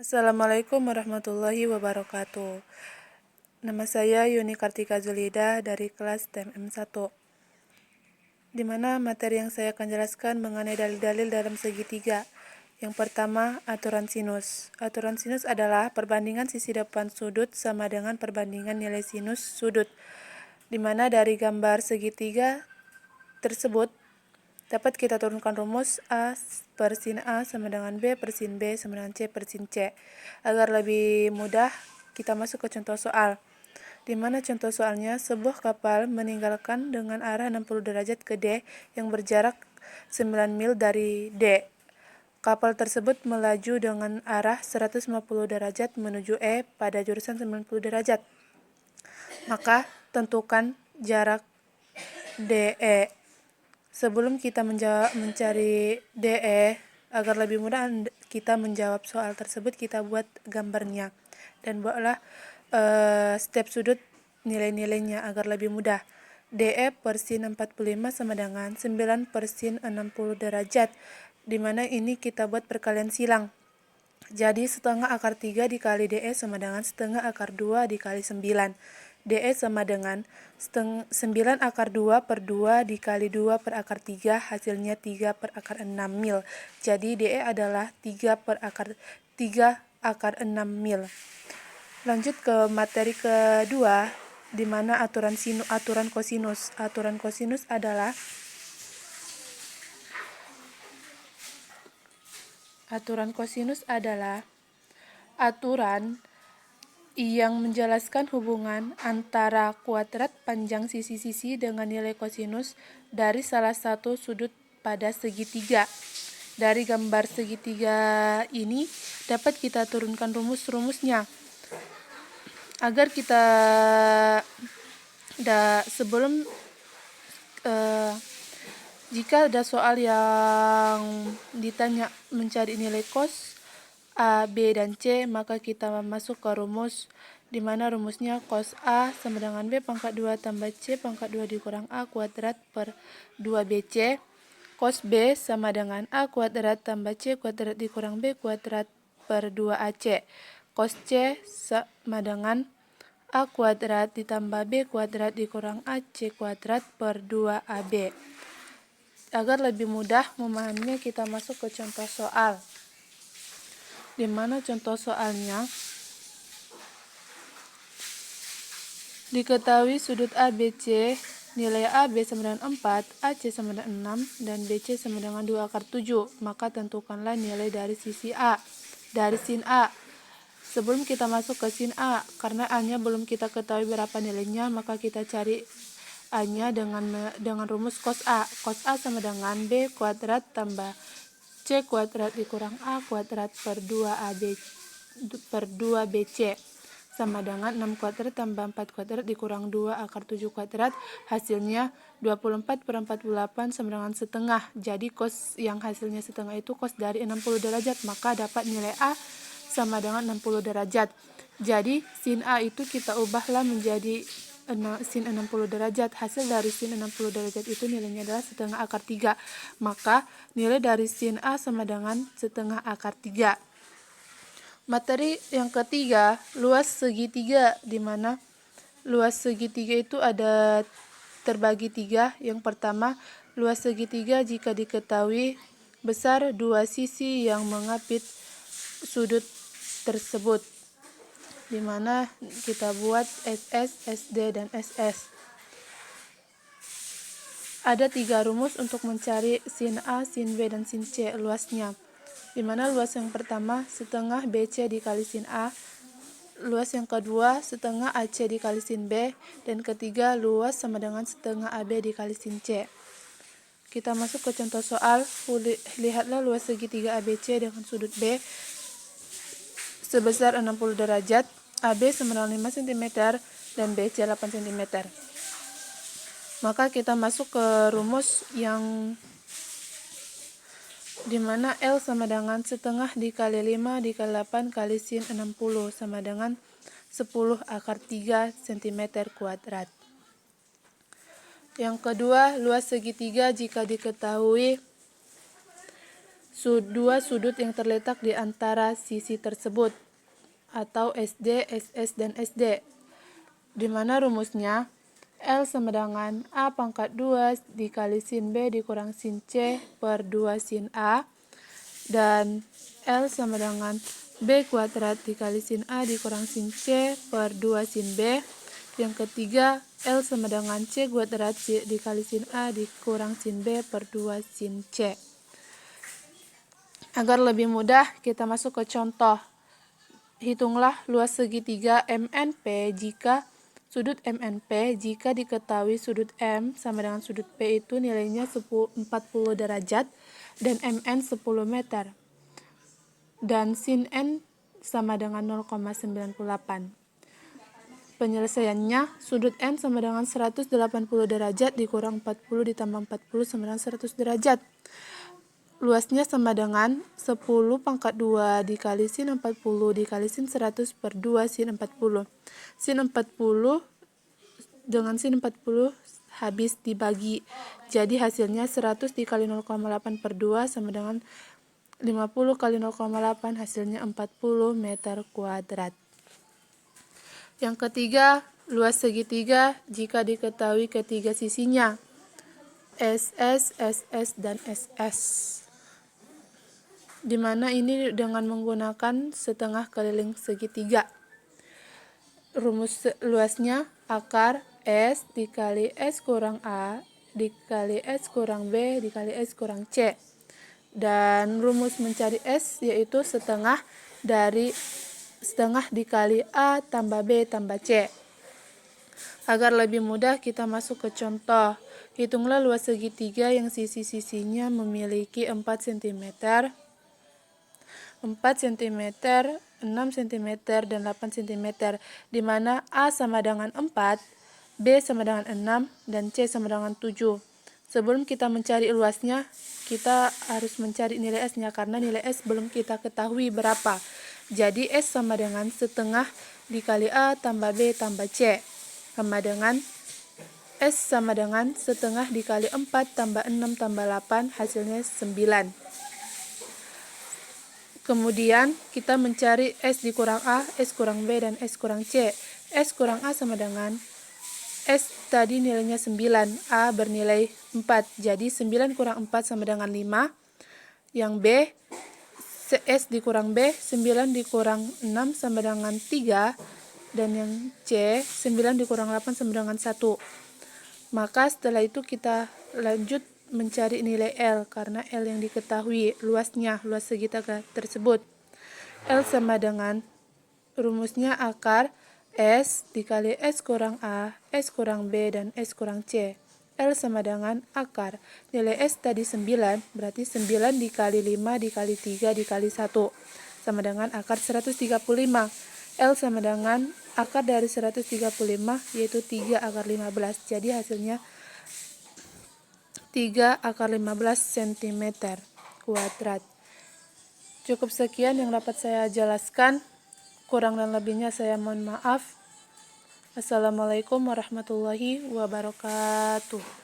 Assalamualaikum warahmatullahi wabarakatuh. Nama saya Yuni Kartika Zulida dari kelas TMM 1, di mana materi yang saya akan jelaskan mengenai dalil-dalil dalam segitiga. Yang pertama, aturan sinus. Aturan sinus adalah perbandingan sisi depan sudut sama dengan perbandingan nilai sinus sudut, di mana dari gambar segitiga tersebut dapat kita turunkan rumus A per sin A sama dengan B per sin B sama dengan C per sin C. Agar lebih mudah, kita masuk ke contoh soal. Di mana contoh soalnya, sebuah kapal meninggalkan dengan arah 60 derajat ke D yang berjarak 9 mil dari D. Kapal tersebut melaju dengan arah 150 derajat menuju E pada jurusan 90 derajat. Maka, tentukan jarak DE. Sebelum kita mencari DE, agar lebih mudah kita menjawab soal tersebut, kita buat gambarnya. Dan buatlah step sudut nilai-nilainya agar lebih mudah. DE per sin 45 sama dengan 9 per sin 60 derajat. Dimana ini kita buat perkalian silang. Jadi setengah akar 3 dikali DE sama dengan setengah akar 2 dikali 9. DE sama dengan 9 akar 2 per 2 dikali 2 per akar 3, hasilnya 3 per akar 6 mil. Jadi DE adalah 3 akar 6 mil. Lanjut ke materi kedua, di mana aturan kosinus. Aturan kosinus adalah aturan yang menjelaskan hubungan antara kuadrat panjang sisi-sisi dengan nilai kosinus dari salah satu sudut pada segitiga. Dari gambar segitiga ini dapat kita turunkan rumus-rumusnya. Agar kita jika ada soal yang ditanya mencari nilai cos A, B, dan C, maka kita masuk ke rumus, di mana rumusnya cos A sama dengan B pangkat 2 tambah C pangkat 2 dikurang A kuadrat per 2BC. Cos B sama dengan A kuadrat tambah C kuadrat dikurang B kuadrat per 2AC. Cos C sama dengan A kuadrat ditambah B kuadrat dikurang AC kuadrat per 2AB. Agar lebih mudah memahaminya, kita masuk ke contoh soal. Di mana contoh soalnya, diketahui sudut ABC, nilai AB sama dengan 4, AC sama dengan 6, dan BC sama dengan 2 akar 7. Maka tentukanlah nilai dari sisi A, dari sin A. Sebelum kita masuk ke sin A, karena A-nya belum kita ketahui berapa nilainya, maka kita cari A-nya dengan rumus cos A. Cos A sama dengan B kuadrat tambah C kuadrat dikurang A kuadrat per 2BC sama dengan 6 kuadrat tambah 4 kuadrat dikurang 2 akar 7 kuadrat, hasilnya 24 per 48 sama dengan setengah. Jadi cos yang hasilnya setengah itu cos dari 60 derajat, maka dapat nilai A sama dengan 60 derajat. Jadi sin A itu kita ubahlah menjadi sin 60 derajat. Hasil dari sin 60 derajat itu nilainya adalah setengah akar 3. Maka nilai dari sin A sama dengan setengah akar 3. Materi yang ketiga, luas segitiga, di mana luas segitiga itu ada terbagi 3. Yang pertama, luas segitiga jika diketahui besar dua sisi yang mengapit sudut tersebut, di mana kita buat SS, SD, dan SS. Ada 3 rumus untuk mencari sin A, sin B, dan sin C luasnya, di mana luas yang pertama setengah BC dikali sin A, luas yang kedua setengah AC dikali sin B, dan ketiga luas sama dengan setengah AB dikali sin C. Kita masuk ke contoh soal. Lihatlah luas segitiga ABC dengan sudut B sebesar 60 derajat, AB sama dengan 5 cm, dan BC 8 cm. Maka kita masuk ke rumus yang dimana L sama dengan setengah dikali 5 dikali 8 kali sin 60 sama dengan 10 akar 3 cm kuadrat. Yang kedua, luas segitiga jika diketahui dua sudut yang terletak di antara sisi tersebut, atau SD, SS, dan SD. Di mana rumusnya L sama dengan A pangkat 2 dikali sin B dikurang sin C per 2 sin A, dan L sama dengan B kuadrat dikali sin A dikurang sin C per 2 sin B. Yang ketiga, L sama dengan C kuadrat dikali sin A dikurang sin B per 2 sin C. Agar lebih mudah, kita masuk ke contoh. Hitunglah luas segitiga MNP jika sudut MNP jika diketahui sudut M sama dengan sudut P itu nilainya 40 derajat dan MN 10 meter. Dan sin N sama dengan 0,98. Penyelesaiannya, sudut N sama dengan 180 derajat dikurang 40 ditambah 40 sama dengan 100 derajat. Luasnya sama dengan 10 pangkat 2 dikali sin 40 dikali sin 100 per 2 sin 40. Sin 40 dengan sin 40 habis dibagi. Jadi hasilnya 100 dikali 0,8 per 2 sama dengan 50 kali 0,8 hasilnya 40 meter kuadrat. Yang ketiga, luas segitiga jika diketahui ketiga sisinya SS, SS, dan SS. Di mana ini dengan menggunakan setengah keliling segitiga. Rumus luasnya akar S dikali S kurang A dikali S kurang B dikali S kurang C. Dan rumus mencari S yaitu setengah dikali A tambah B tambah C. Agar lebih mudah, kita masuk ke contoh. Hitunglah luas segitiga yang sisi-sisinya memiliki 4 cm, 4 cm, 6 cm, dan 8 cm, di mana A sama dengan 4, B sama dengan 6, dan C sama dengan 7. Sebelum kita mencari luasnya, kita harus mencari nilai S-nya, karena nilai S belum kita ketahui berapa. Jadi S sama dengan setengah dikali A tambah B tambah C, sama dengan S sama dengan setengah dikali 4 tambah 6 tambah 8, hasilnya 9. Kemudian kita mencari S dikurang A, S kurang B, dan S kurang C. S kurang A sama dengan S tadi nilainya 9, A bernilai 4. Jadi 9 kurang 4 sama dengan 5. Yang B, S dikurang B, 9 dikurang 6 sama dengan 3. Dan yang C, 9 dikurang 8 sama dengan 1. Maka setelah itu kita lanjut mencari nilai L, karena L yang diketahui luasnya, luas segitiga tersebut. L sama dengan rumusnya akar S dikali S kurang A, S kurang B, dan S kurang C. L sama dengan akar nilai S tadi 9, berarti 9 dikali 5 dikali 3 dikali 1 sama dengan akar 135. L sama dengan akar dari 135 yaitu 3 akar 15. Jadi hasilnya 3 akar 15 cm kuadrat. Cukup sekian yang dapat saya jelaskan. Kurang dan lebihnya saya mohon maaf. Assalamualaikum warahmatullahi wabarakatuh.